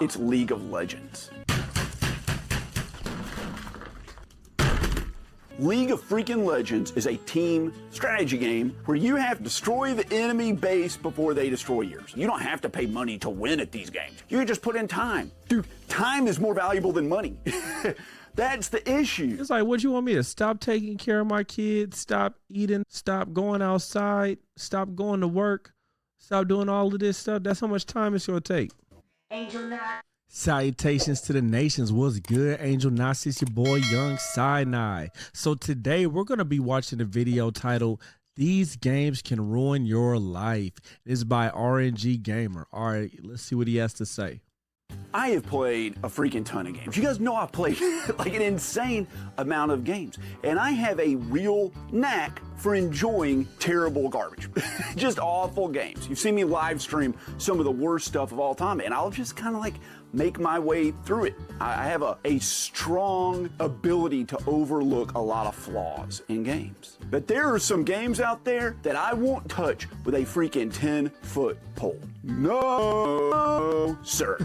It's League of Legends. League of freaking Legends is a team strategy game where you have to destroy the enemy base before they destroy yours. You don't have to pay money to win at these games. You can just put in time. Dude, time is more valuable than money. That's the issue. It's like, what you want me to stop taking care of my kids, stop eating, stop going outside, stop going to work, stop doing all of this stuff? That's how much time it's going to take. Angel Knot. Salutations to the nations. What's good, Angel Knot? It's your boy, Young Sinai. So today we're going to be watching a video titled, These Games Can Ruin Your Life. It's by RNG Gamer. All right, let's see what he has to say. I have played a freaking ton of games. You guys know I've played like an insane amount of games. And I have a real knack for enjoying terrible garbage. Just awful games. You've seen me live stream some of the worst stuff of all time, and I'll just kind of like make my way through it. I have a strong ability to overlook a lot of flaws in games. But there are some games out there that I won't touch with a freaking 10-foot pole. No, sir.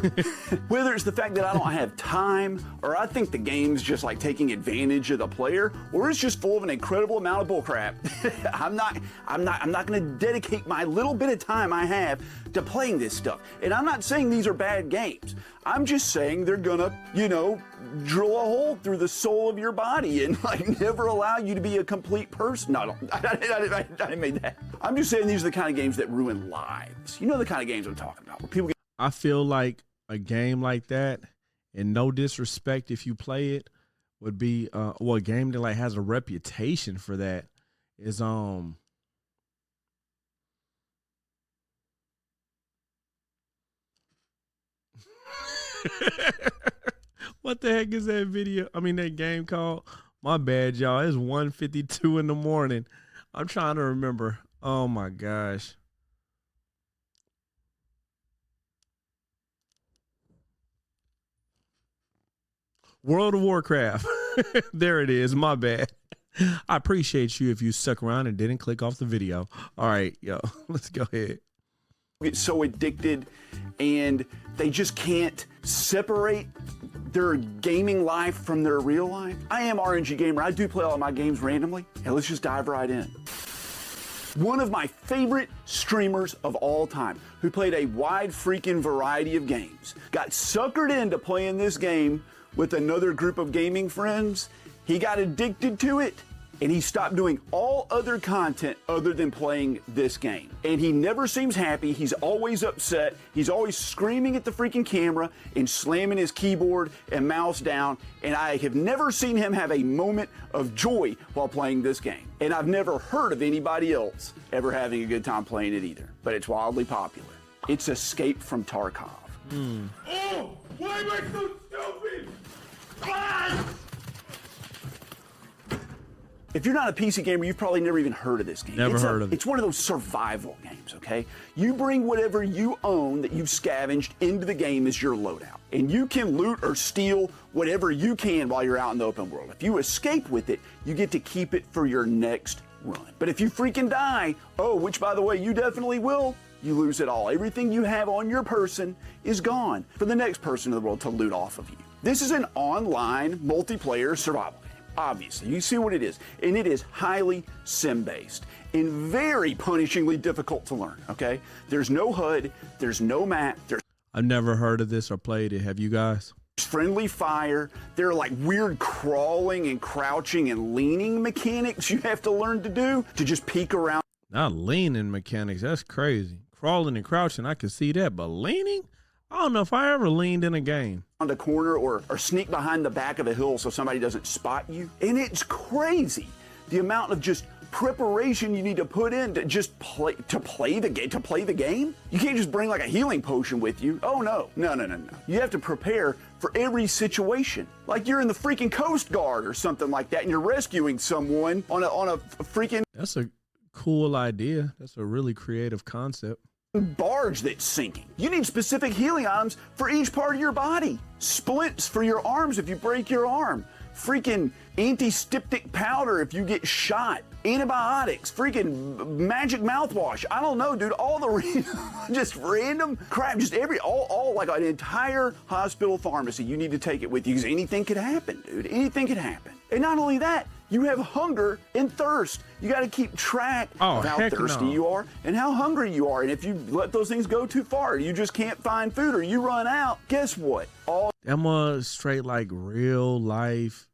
Whether it's the fact that I don't have time, or I think the game's just like taking advantage of the player, or it's just full of an incredible amount of bullcrap, I'm not gonna dedicate my little bit of time I have to playing this stuff. And I'm not saying these are bad games. I'm just saying they're gonna, you know, drill a hole through the soul of your body and like never allow you to be a complete person. No, I didn't mean that. I'm just saying these are the kind of games that ruin lives. You know the kind of games I'm talking about, where people get. I feel like a game like that, and no disrespect if you play it, would be well, a game that like has a reputation for that is what the heck is that video? I mean, that game called? My bad, y'all. It's 1:52 in the morning. I'm trying to remember. Oh my gosh. World of Warcraft. There it is. My bad. I appreciate you if you stuck around and didn't click off the video. All right, yo, let's go ahead. Get so addicted and they just can't separate their gaming life from their real life. I am RNG Gamer. I do play all of my games randomly, and let's just dive right in. One of my favorite streamers of all time, who played a wide freaking variety of games, got suckered into playing this game with another group of gaming friends. He got addicted to it, and he stopped doing all other content other than playing this game. And he never seems happy. He's always upset. He's always screaming at the freaking camera and slamming his keyboard and mouse down. And I have never seen him have a moment of joy while playing this game. And I've never heard of anybody else ever having a good time playing it either. But it's wildly popular. It's Escape from Tarkov. Oh, why am I so stupid? Ah! If you're not a PC gamer, you've probably never even heard of this game. Never heard of it. It's one of those survival games, okay? You bring whatever you own that you've scavenged into the game as your loadout. And you can loot or steal whatever you can while you're out in the open world. If you escape with it, you get to keep it for your next run. But if you freaking die, oh, which by the way, you definitely will, you lose it all. Everything you have on your person is gone for the next person in the world to loot off of you. This is an online multiplayer survival game. Obviously, you see what it is, and it is highly sim-based and very punishingly difficult to learn, okay? There's no HUD, there's no map, there's I've never heard of this or played it. Have you guys? friendly fire. There are like weird crawling and crouching and leaning mechanics you have to learn to do to just peek around. Not leaning mechanics. That's crazy. Crawling and crouching, I can see that, but leaning? I don't know if I ever leaned in a game. On the corner or sneak behind the back of a hill so somebody doesn't spot you. And it's crazy the amount of just preparation you need to put in to just play the game. You can't just bring like a healing potion with you. Oh no. You have to prepare for every situation. Like you're in the freaking Coast Guard or something like that and you're rescuing someone on a freaking. That's a cool idea. That's a really creative concept. barge that's sinking. You need specific healing items for each part of your body. Splints for your arms if you break your arm. Freaking antiseptic powder if you get shot. Antibiotics, freaking magic mouthwash. I don't know, dude. All the just random crap, just all like an entire hospital pharmacy. You need to take it with you because anything could happen, dude. Anything could happen. And not only that, you have hunger and thirst. You got to keep track of how thirsty you are and how hungry you are. And if you let those things go too far, you just can't find food or you run out, guess what? I'm a straight like real life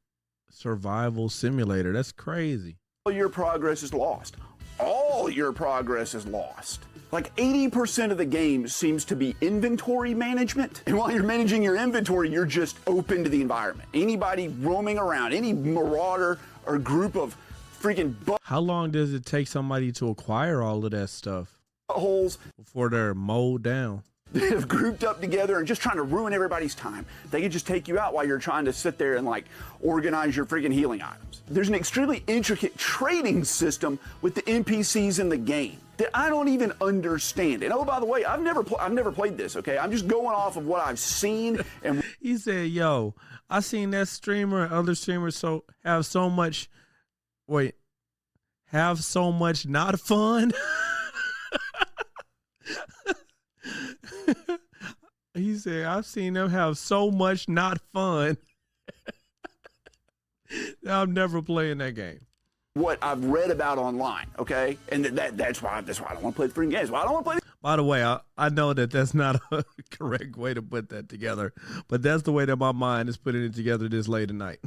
survival simulator. That's crazy. All your progress is lost. All your progress is lost. Like 80% of the game seems to be inventory management. And while you're managing your inventory, you're just open to the environment. Anybody roaming around, any marauder or group of freaking How long does it take somebody to acquire all of that stuff? Holes before they're mowed down? That have grouped up together and just trying to ruin everybody's time. They can just take you out while you're trying to sit there and like organize your freaking healing items. There's an extremely intricate trading system with the NPCs in the game that I don't even understand. And oh, by the way, I've never played this, okay? I'm just going off of what I've seen. And he said, yo, I seen that streamer and other streamers have so much not fun. He said, I've seen them have so much not fun. I'm never playing that game. What I've read about online, okay? And that's why I don't want to play the freaking games. Why I don't want to play. By the way, I know that's not a correct way to put that together, but that's the way that my mind is putting it together this late at night.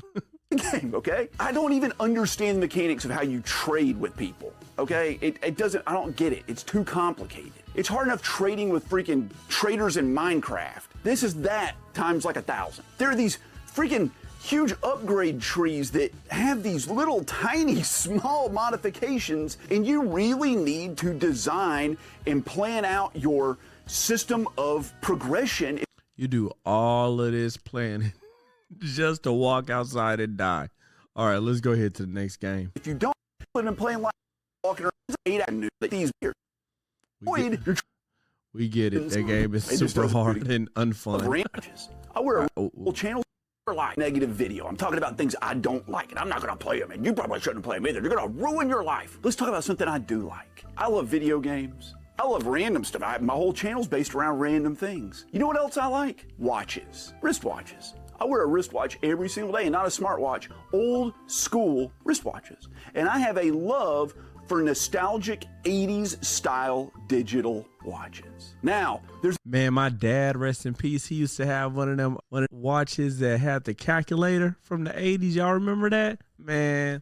Game, okay? I don't even understand the mechanics of how you trade with people, okay? It doesn't, I don't get it. It's too complicated. It's hard enough trading with freaking traders in Minecraft. This is that times like 1,000. There are these freaking huge upgrade trees that have these little tiny small modifications, and you really need to design and plan out your system of progression. You do all of this planning just to walk outside and die. All right, let's go ahead to the next game. If you don't put in playing like walking around 8 hours, these years. We get it. That game is super hard and unfun. I wear a whole channel like negative video. I'm talking about things I don't like, and I'm not going to play them, and you probably shouldn't play them either. They're going to ruin your life. Let's talk about something I do like. I love video games. I love random stuff. My whole channel's based around random things. You know what else I like? Watches. Wristwatches. I wear a wristwatch every single day, and not a smartwatch. Old school wristwatches. And I have a love for nostalgic 80s style digital watches. Now, man, my dad, rest in peace, he used to have one of them watches that had the calculator from the 80s. Y'all remember that? Man,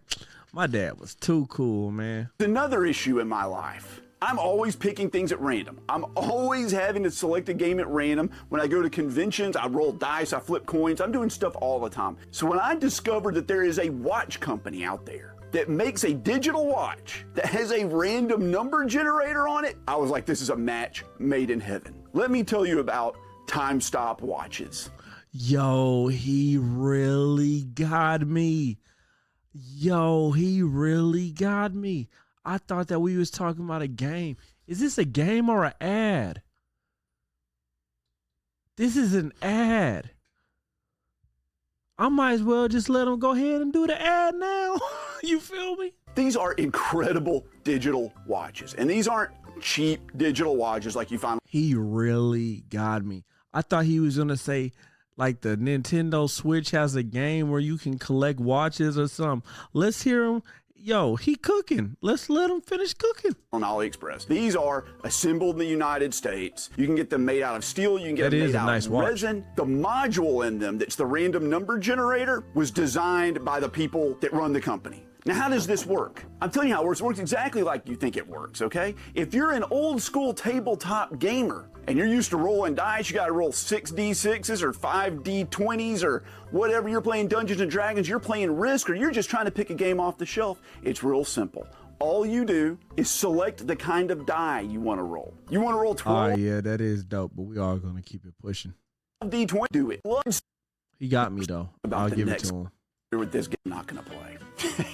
my dad was too cool, man. Another issue in my life. I'm always picking things at random. I'm always having to select a game at random. When I go to conventions, I roll dice, I flip coins. I'm doing stuff all the time. So when I discovered that there is a watch company out there that makes a digital watch that has a random number generator on it, I was like, this is a match made in heaven. Let me tell you about time stop watches. Yo, he really got me. I thought that we was talking about a game. Is this a game or an ad? This is an ad. I might as well just let him go ahead and do the ad now. You feel me? These are incredible digital watches, and these aren't cheap digital watches like you find. He really got me. I thought he was gonna say like the Nintendo Switch has a game where you can collect watches or something. Let's hear him. Yo, he cooking. Let's let him finish cooking. On AliExpress. These are assembled in the United States. You can get them made out of steel. You can get them made out of resin. The module in them that's the random number generator was designed by the people that run the company. Now, how does this work? I'm telling you how it works. It works exactly like you think it works, okay? If you're an old school tabletop gamer and you're used to rolling dice, you gotta roll 6d6s or 5d20s or whatever, you're playing Dungeons and Dragons, you're playing Risk, or you're just trying to pick a game off the shelf, it's real simple. All you do is select the kind of die you wanna roll. You wanna roll 12? Oh, yeah, that is dope, but we are gonna keep it pushing. D20, do it. He got me, though. I'll give it to him. with this game, I'm not gonna play.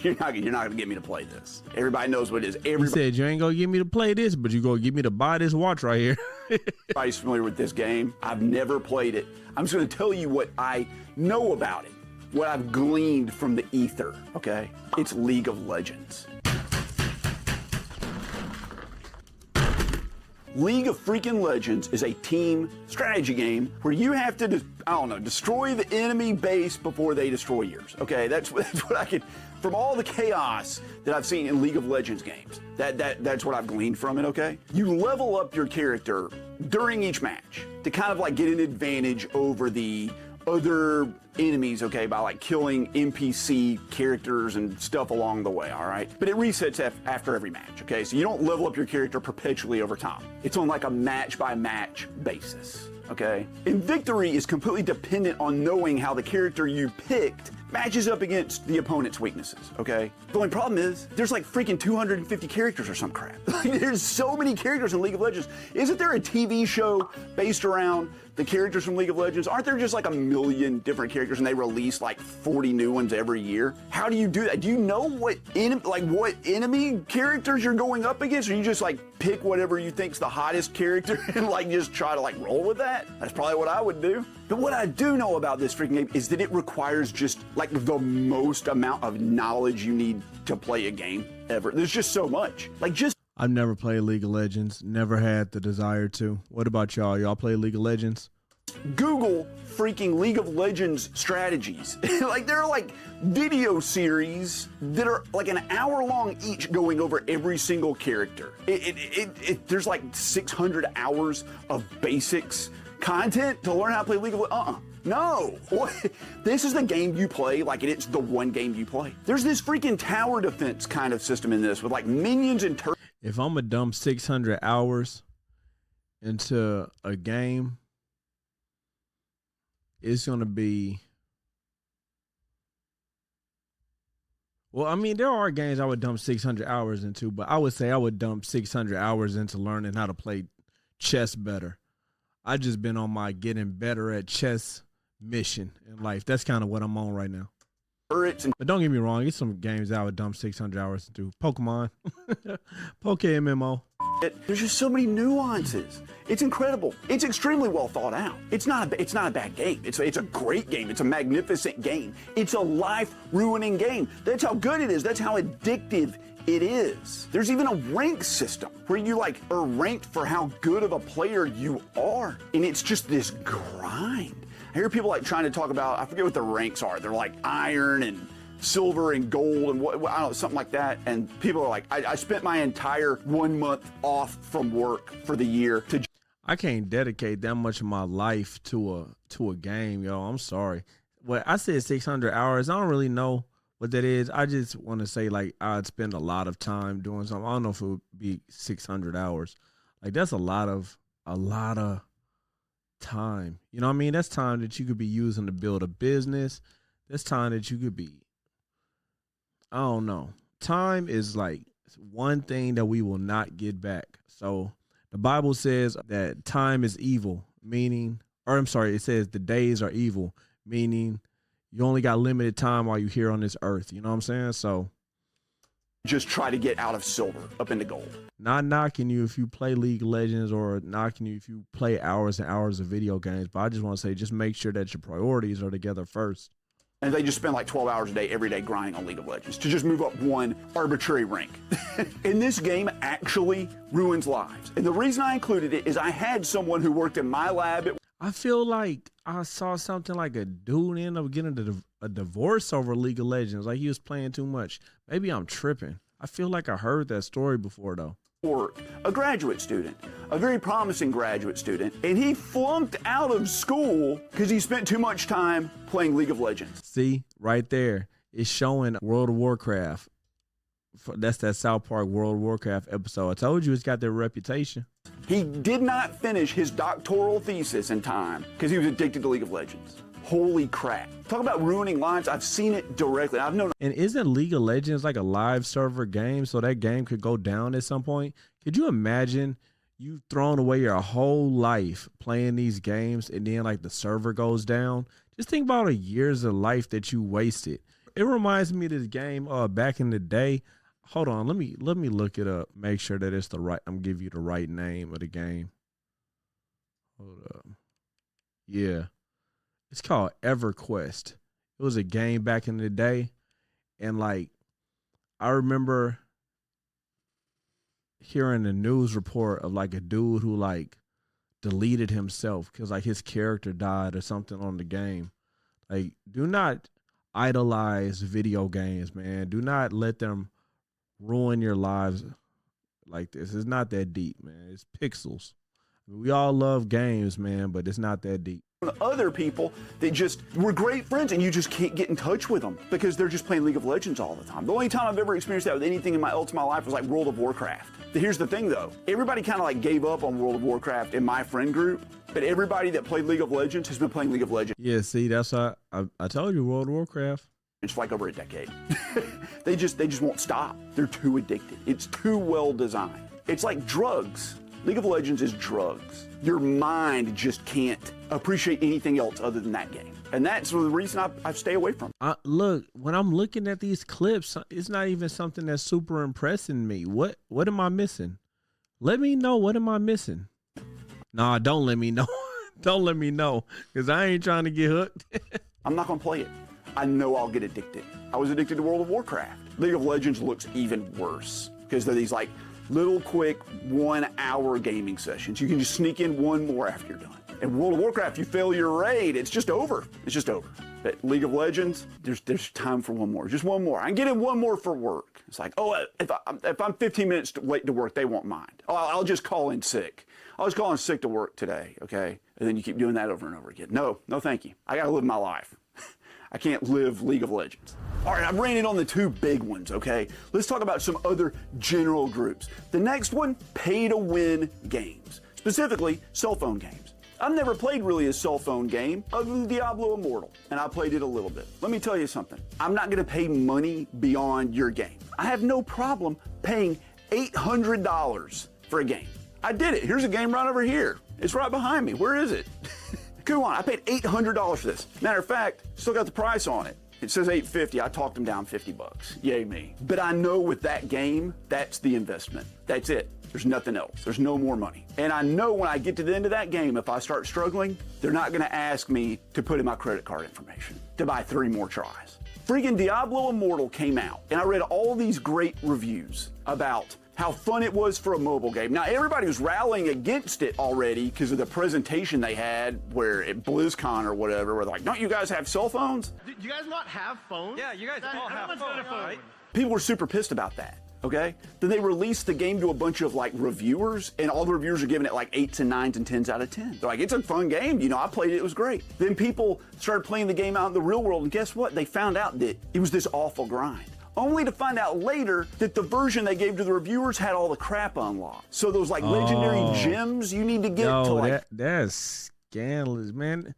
You're not gonna get me to play this. Everybody knows what it is. You Everybody, said you ain't gonna get me to play this, but you gonna get me to buy this watch right here. everybody's familiar with this game. I've never played it. I'm just gonna tell you what I know about it, what I've gleaned from the ether. Okay, it's League of Legends. League of freaking Legends is a team strategy game where you have to, destroy the enemy base before they destroy yours. Okay, that's what I can, from all the chaos that I've seen in League of Legends games, that's what I've gleaned from it, okay? You level up your character during each match to kind of like get an advantage over the other enemies, okay, by like killing NPC characters and stuff along the way, all right? But it resets after every match, okay? So you don't level up your character perpetually over time. It's on like a match-by-match basis, okay? And victory is completely dependent on knowing how the character you picked matches up against the opponent's weaknesses, okay? The only problem is there's like freaking 250 characters or some crap. Like, there's so many characters in League of Legends. Isn't there a TV show based around the characters from League of Legends? Aren't there just like a million different characters and they release like 40 new ones every year? How do you do that? Do you know what enemy characters you're going up against, or you just like pick whatever you think's the hottest character and like just try to like roll with that? That's probably what I would do. But what I do know about this freaking game is that it requires just like the most amount of knowledge you need to play a game ever. There's just so much. Like just I've never played League of Legends, never had the desire to. What about y'all? Y'all play League of Legends? Google freaking League of Legends strategies. Like there are like video series that are like an hour long each going over every single character. There's like 600 hours of basics content to learn how to play League of Legends. No. This is the game you play like it's the one game you play. There's this freaking tower defense kind of system in this with like minions and If I'm gonna dump 600 hours into a game, it's gonna be, well, I mean, there are games I would dump 600 hours into, but I would say I would dump 600 hours into learning how to play chess better. I just been on my getting better at chess mission in life. That's kind of what I'm on right now. turrets and But don't get me wrong, it's some games I would dump 600 hours into. Pokemon, Poke MMO. there's just so many nuances. It's incredible. It's extremely well thought out. It's not a bad game. It's a great game. It's a magnificent game. It's a life-ruining game. That's how good it is. That's how addictive it is. There's even a rank system where you like are ranked for how good of a player you are. And it's just this grind. I hear people like trying to talk about, I forget what the ranks are. They're like iron and silver and gold and what I don't know, something like that. And people are like, I spent my entire 1 month off from work for the year to. I can't dedicate that much of my life to a game, yo. I'm sorry. Well, I said 600 hours. I don't really know what that is. I just want to say like I'd spend a lot of time doing something. I don't know if it would be 600 hours. Like that's a lot of time. You know what I mean? That's time that you could be using to build a business. That's time that you could be, I don't know. Time is like one thing that we will not get back. So the Bible says that time is evil, meaning, or I'm sorry, it says the days are evil, meaning you only got limited time while you're here on this earth. You know what I'm saying? So Just try to get out of silver up into gold. not knocking you if you play League of Legends or knocking you if you play hours and hours of video games, but I just want to say just make sure that your priorities are together first. And they just spend like 12 hours a day, every day grinding on League of Legends to just move up one arbitrary rank. And this game actually ruins lives. And the reason I included it is I had someone who worked in my lab at I feel like I saw something like a dude end up getting a divorce over League of Legends. Like he was playing too much. Maybe I'm tripping. I feel like I heard that story before though. work, a graduate student, a very promising graduate student, and he flunked out of school because he spent too much time playing League of Legends. See, right there, it's showing World of Warcraft. That's that South Park World of Warcraft episode. I told you it's got their reputation. He did not finish his doctoral thesis in time because he was addicted to League of Legends. Holy crap. Talk about ruining lives. I've seen it directly. I've known. And isn't League of Legends like a live server game, so that game could go down at some point? Could you imagine you've thrown away your whole life playing these games and then like the server goes down? Just think about the years of life that you wasted. it reminds me of this game back in the day. Hold on, let me look it up. Make sure that it's the right. I'm giving you the right name of the game. Hold up. Yeah, it's called EverQuest. It was a game back in the day, and like I remember hearing a news report of like a dude who like deleted himself because like his character died or something on the game. Like, do not idolize video games, man. Do not let them ruin your lives like this. It's not that deep, man. It's pixels. We all love games, man, but it's not that deep. Other people that just were great friends and you just can't get in touch with them because they're just playing League of Legends all the time. The only time I've ever experienced that with anything in my life was like World of Warcraft. Here's the thing though, everybody kind of like gave up on World of Warcraft in my friend group, but everybody that played League of Legends has been playing League of Legends. Yeah, see, that's why I told you World of Warcraft. It's like over a decade. They just won't stop. They're too addicted. It's too well designed. It's like drugs. League of Legends is drugs. Your mind just can't appreciate anything else other than that game. And that's the reason I stay away from it. Look, when I'm looking at these clips, it's not even something that's super impressing me. What am I missing? Let me know. What am I missing? Nah, don't let me know. Don't let me know, because I ain't trying to get hooked. I'm not going to play it. I know I'll get addicted. I was addicted to World of Warcraft. League of Legends looks even worse because they're these like little quick 1 hour gaming sessions. You can just sneak in one more after you're done. In World of Warcraft, you fail your raid, it's just over. It's just over. But League of Legends, there's time for one more. Just one more. I can get in one more for work. It's like, oh, if I'm 15 minutes late to work, they won't mind. Oh, I'll just call in sick. I was calling sick to work today, okay? And then you keep doing that over and over again. No, thank you. I gotta live my life. I can't live League of Legends. All right, I've ran it on the two big ones, okay? Let's talk about some other general groups. The next one, pay-to-win games, specifically cell phone games. I've never played really a cell phone game other than Diablo Immortal, and I played it a little bit. Let me tell you something. I'm not gonna pay money beyond your game. I have no problem paying $800 for a game. I did it. Here's a game right over here. It's right behind me. Where is it? Come on, I paid $800 for this. Matter of fact, still got the price on it. It says $850. I talked them down $50. Yay me. But I know with that game, that's the investment. That's it. There's nothing else. There's no more money. And I know when I get to the end of that game, if I start struggling, they're not gonna ask me to put in my credit card information to buy 3 more tries. Freaking Diablo Immortal came out, and I read all these great reviews about how fun it was for a mobile game. Now, everybody was rallying against it already because of the presentation they had where at BlizzCon or whatever, where they're like, don't you guys have cell phones? Do you guys not have phones? Yeah, you guys all have phones, right? People were super pissed about that, okay? Then they released the game to a bunch of like reviewers, and all the reviewers are giving it like 8s and 9s and 10s out of 10. They're like, it's a fun game, you know, I played it, it was great. Then people started playing the game out in the real world, and guess what? They found out that it was this awful grind. Only to find out later that the version they gave to the reviewers had all the crap unlocked. So those like legendary gems you need to get to like... that's scandalous, man.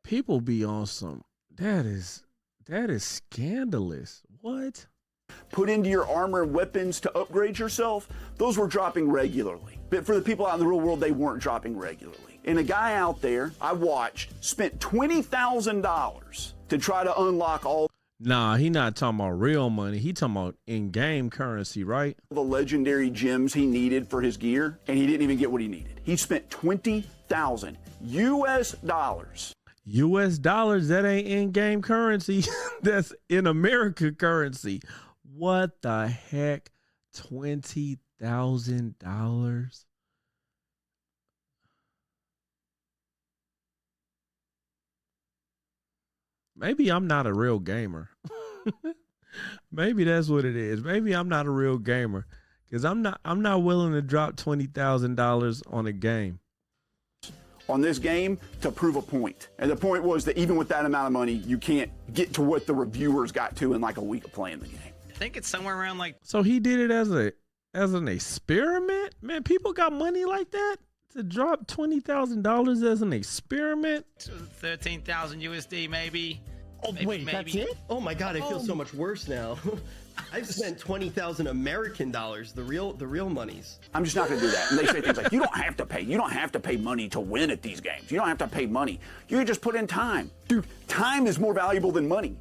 People be on some... That is scandalous. What? Put into your armor and weapons to upgrade yourself, those were dropping regularly. But for the people out in the real world, they weren't dropping regularly. And a guy out there, I watched, spent $20,000 to try to unlock all... Nah, he not talking about real money. He talking about in-game currency, right? The legendary gems he needed for his gear, and he didn't even get what he needed. He spent $20,000 US. US dollars, that ain't in-game currency. That's in America currency. What the heck? $20,000? Maybe I'm not a real gamer. Maybe that's what it is. Maybe I'm not a real gamer because I'm not willing to drop $20,000 on a game. On this game to prove a point. And the point was that even with that amount of money, you can't get to what the reviewers got to in like a week of playing the game. I think it's somewhere around like... So he did it as an experiment? Man, people got money like that to drop $20,000 as an experiment? 13,000 USD maybe. Oh, wait, that's maybe. it? Oh my God, I feel so much worse now. I've spent 20,000 American dollars, the real monies. I'm just not going to do that. And they say things like, you don't have to pay. You don't have to pay money to win at these games. You don't have to pay money. You can just put in time. Dude, time is more valuable than money.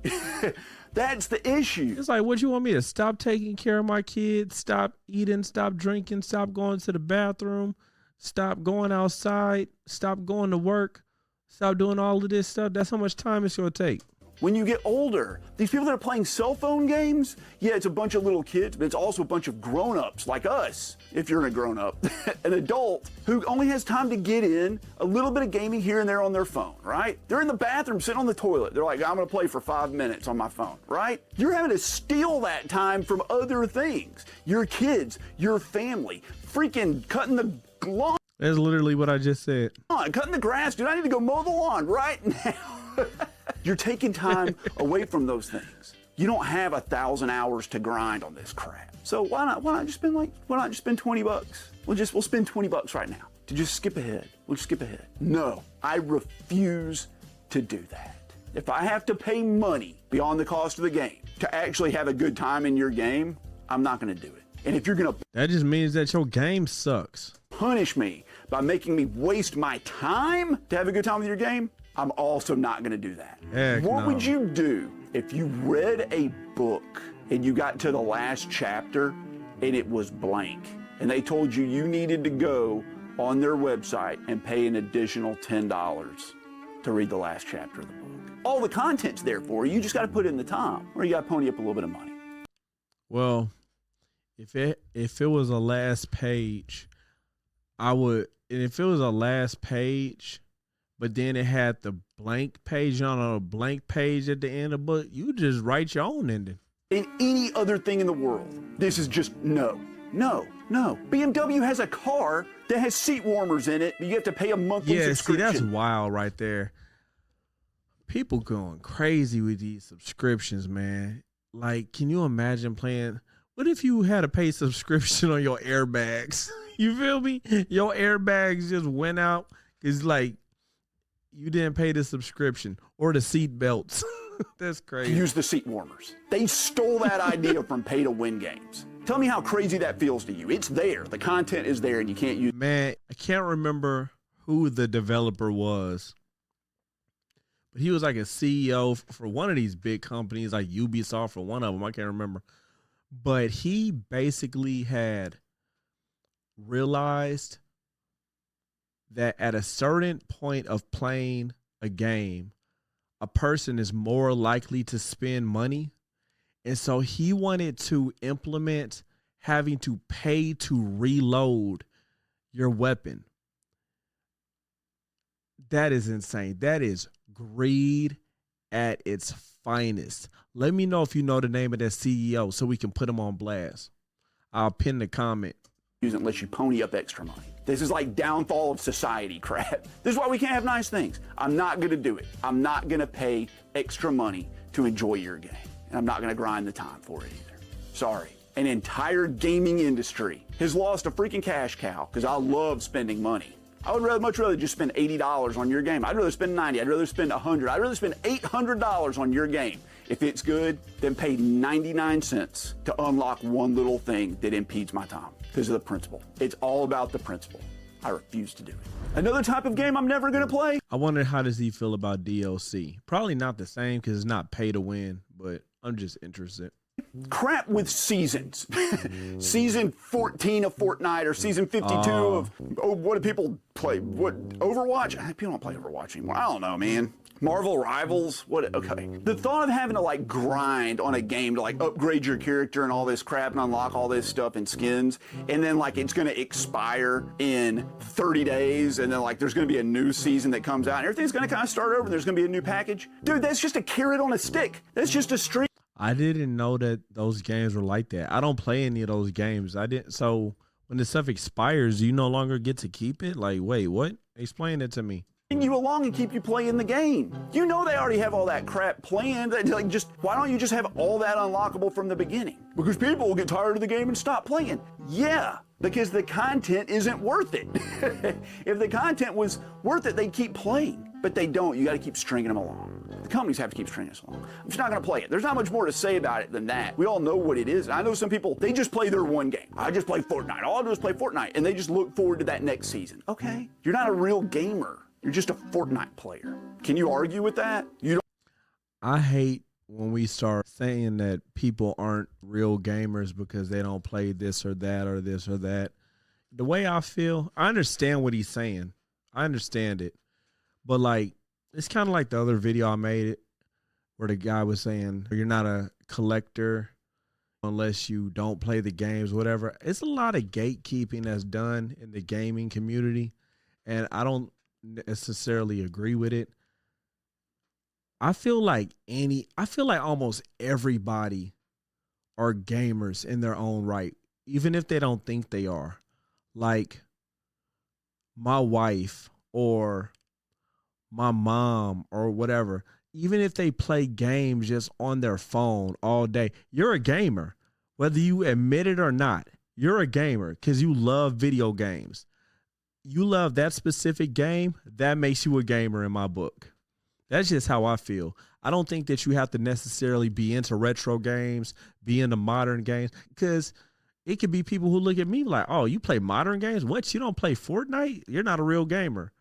That's the issue. It's like, what you want me to stop taking care of my kids, stop eating, stop drinking, stop going to the bathroom, stop going outside, stop going to work, stop doing all of this stuff? That's how much time it's going to take. When you get older, these people that are playing cell phone games, yeah, it's a bunch of little kids, but it's also a bunch of grown-ups like us, if you're a grown-up, an adult who only has time to get in a little bit of gaming here and there on their phone, right? They're in the bathroom sitting on the toilet. They're like, I'm gonna play for 5 minutes on my phone, right? You're having to steal that time from other things. Your kids, your family, freaking cutting the lawn. That's literally what I just said. Cutting the grass, dude, I need to go mow the lawn right now. You're taking time away from those things. You don't have 1,000 hours to grind on this crap. So why not just spend 20 bucks? We'll spend 20 bucks right now to just skip ahead. We'll just skip ahead. No, I refuse to do that. If I have to pay money beyond the cost of the game to actually have a good time in your game, I'm not gonna do it. And if you're gonna That just means that your game sucks. punish me by making me waste my time to have a good time with your game, I'm also not gonna do that. Heck What no. would you do if you read a book and you got to the last chapter and it was blank and they told you needed to go on their website and pay an additional $10 to read the last chapter of the book? All the content's there for you, you just gotta put in the time, or you gotta pony up a little bit of money. Well, if it was a last page, I would, and if it was a last page, but then it had the blank page on a blank page at the end of the book, you just write your own ending. In any other thing in the world, this is just no. BMW has a car that has seat warmers in it, but you have to pay a monthly Yeah, see, subscription. that's wild right there. People going crazy with these subscriptions, man. Like, can you imagine playing? What if you had a paid subscription on your airbags? You feel me? Your airbags just went out. It's like you didn't pay the subscription or the seat belts. That's crazy. Use the seat warmers. They stole that idea from pay to win games. Tell me how crazy that feels to you. It's there. The content is there and you can't use it. Man, I can't remember who the developer was, but he was like a CEO for one of these big companies, like Ubisoft or one of them. I can't remember. But he basically had realized that at a certain point of playing a game, a person is more likely to spend money. And so he wanted to implement having to pay to reload your weapon. That is insane. That is greed at its finest. Let me know if you know the name of that CEO so we can put him on blast. I'll pin the comment. Use it unless you pony up extra money. This is like downfall of society crap. This is why we can't have nice things. I'm not gonna do it. I'm not gonna pay extra money to enjoy your game. And I'm not gonna grind the time for it either. Sorry. An entire gaming industry has lost a freaking cash cow because I love spending money. I would much rather just spend $80 on your game. I'd rather spend $90. I'd rather spend $100. I'd rather spend $800 on your game if it's good than pay 99 cents to unlock one little thing that impedes my time because of the principle. It's all about the principle. I refuse to do it. Another type of game I'm never gonna play. I wonder how does he feel about DLC? Probably not the same because it's not pay to win, but I'm just interested. Crap with seasons. Season 14 of Fortnite or season 52 of, what do people play? What, Overwatch? People don't play Overwatch anymore. I don't know, man. Marvel Rivals? What? Okay. The thought of having to like grind on a game to like upgrade your character and all this crap and unlock all this stuff and skins, and then like it's gonna expire in 30 days, and then like there's gonna be a new season that comes out and everything's gonna kind of start over and there's gonna be a new package. Dude, that's just a carrot on a stick. That's just a string. I didn't know that those games were like that. I don't play any of those games. I didn't. So when the stuff expires, you no longer get to keep it? Like, wait, what? Explain it to me. You along and keep you playing the game. You know they already have all that crap planned. Like, just why don't you just have all that unlockable from the beginning? Because people will get tired of the game and stop playing. Yeah, because the content isn't worth it. If the content was worth it, they'd keep playing. but they don't. You got to keep stringing them along. The companies have to keep stringing us along. I'm just not going to play it. There's not much more to say about it than that. We all know what it is. I know some people, they just play their one game. I just play Fortnite. All I do is play Fortnite, and they just look forward to that next season. Okay, you're not a real gamer. You're just a Fortnite player. Can you argue with that? You don't. I hate when we start saying that people aren't real gamers because they don't play this or that or this or that. The way I feel, I understand what he's saying. I understand it. But like, it's kind of like the other video I made it where the guy was saying, you're not a collector unless you don't play the games, whatever. It's a lot of gatekeeping that's done in the gaming community, and I don't necessarily agree with it. I feel like almost everybody are gamers in their own right, even if they don't think they are. Like my wife or my mom or whatever, even if they play games just on their phone all day, you're a gamer. Whether you admit it or not, you're a gamer because you love video games. You love that specific game, that makes you a gamer in my book. That's just how I feel. I don't think that you have to necessarily be into retro games, be into modern games, because it could be people who look at me like, oh, you play modern games? What, you don't play Fortnite? You're not a real gamer.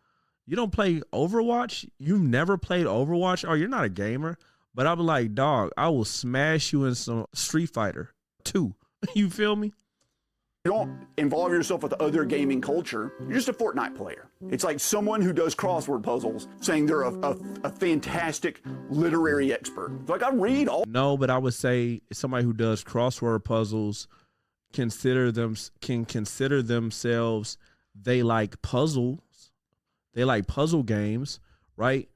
You don't play Overwatch? You never played Overwatch? Oh, you're not a gamer. But I'll be like, dog, I will smash you in some Street Fighter 2. You feel me? You don't involve yourself with other gaming culture. You're just a Fortnite player. It's like someone who does crossword puzzles saying they're a fantastic literary expert. It's like, I read all. No, but I would say somebody who does crossword puzzles can consider themselves, they like puzzles. They like puzzle games, right?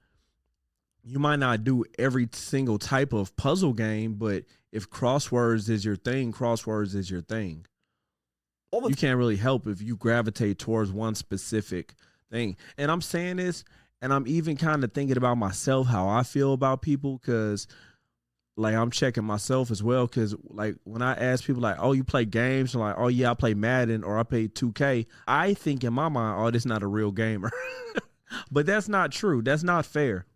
You might not do every single type of puzzle game, but if crosswords is your thing, crosswords is your thing. You can't really help if you gravitate towards one specific thing. And I'm saying this, and I'm even kind of thinking about myself, how I feel about people, because like I'm checking myself as well. Because like when I ask people like, oh, you play games? I'm like, oh yeah, I play Madden or I play 2K. I think in my mind, oh, this is not a real gamer. But that's not true. That's not fair.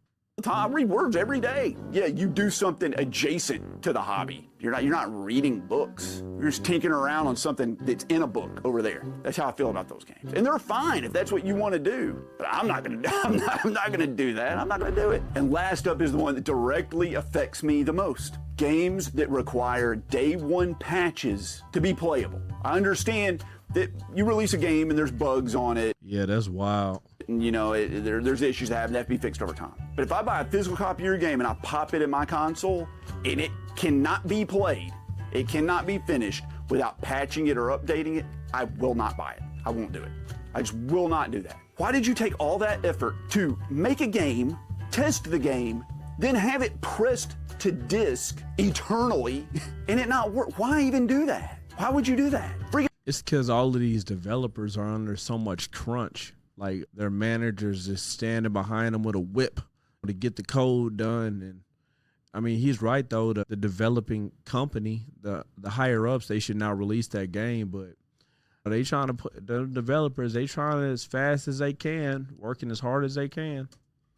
I read words every day. Yeah, you do something adjacent to the hobby. You're not reading books. You're just tinkering around on something that's in a book over there. That's how I feel about those games. And they're fine if that's what you want to do. But I'm not gonna do that. I'm not gonna do it. And last up is the one that directly affects me the most. Games that require day one patches to be playable. I understand that you release a game and there's bugs on it. Yeah, that's wild. And, you know, there's issues that have to be fixed over time. But if I buy a physical copy of your game and I pop it in my console and it cannot be played, it cannot be finished without patching it or updating it, I will not buy it. I won't do it. I just will not do that. Why did you take all that effort to make a game, test the game, then have it pressed to disk eternally and it not work? Why even do that? Why would you do that? It's because all of these developers are under so much crunch. Like their managers just standing behind them with a whip to get the code done. And I mean, he's right though. The developing company, the higher ups, they should not release that game. But they trying to put the developers, they trying as fast as they can, working as hard as they can.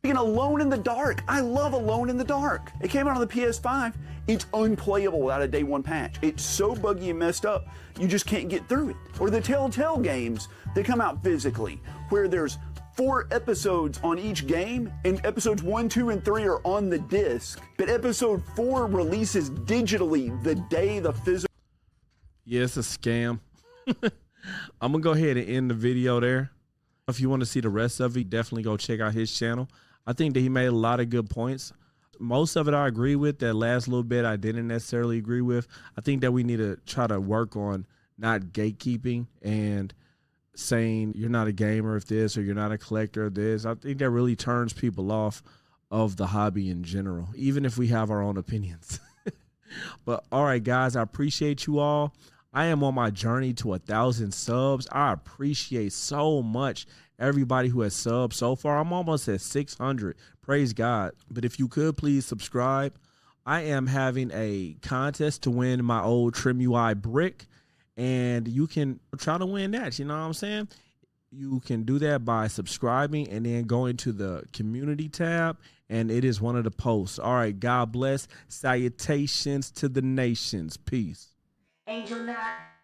Alone in the Dark. I love Alone in the Dark. It came out on the PS5. It's unplayable without a day one patch. It's so buggy and messed up, you just can't get through it. Or the Telltale games that come out physically, where there's 4 episodes on each game, and episodes 1, 2, and 3 are on the disc, but episode 4 releases digitally the day the physical. Yeah, it's a scam. I'm gonna go ahead and end the video there. If you want to see the rest of it, definitely go check out his channel. I think that he made a lot of good points. Most of it I agree with. That last little bit I didn't necessarily agree with. I think that we need to try to work on not gatekeeping and saying you're not a gamer of this or you're not a collector of this. I think that really turns people off of the hobby in general, even if we have our own opinions. But all right, guys, I appreciate you all. I am on my journey to 1,000 subs. I appreciate so much everybody who has subbed so far. I'm almost at 600. Praise God. But if you could please subscribe. I am having a contest to win my old Trim UI brick, and you can try to win that. You know what I'm saying? You can do that by subscribing and then going to the community tab, and it is one of the posts. All right, God bless. Salutations to the nations. Peace. Angel Knot.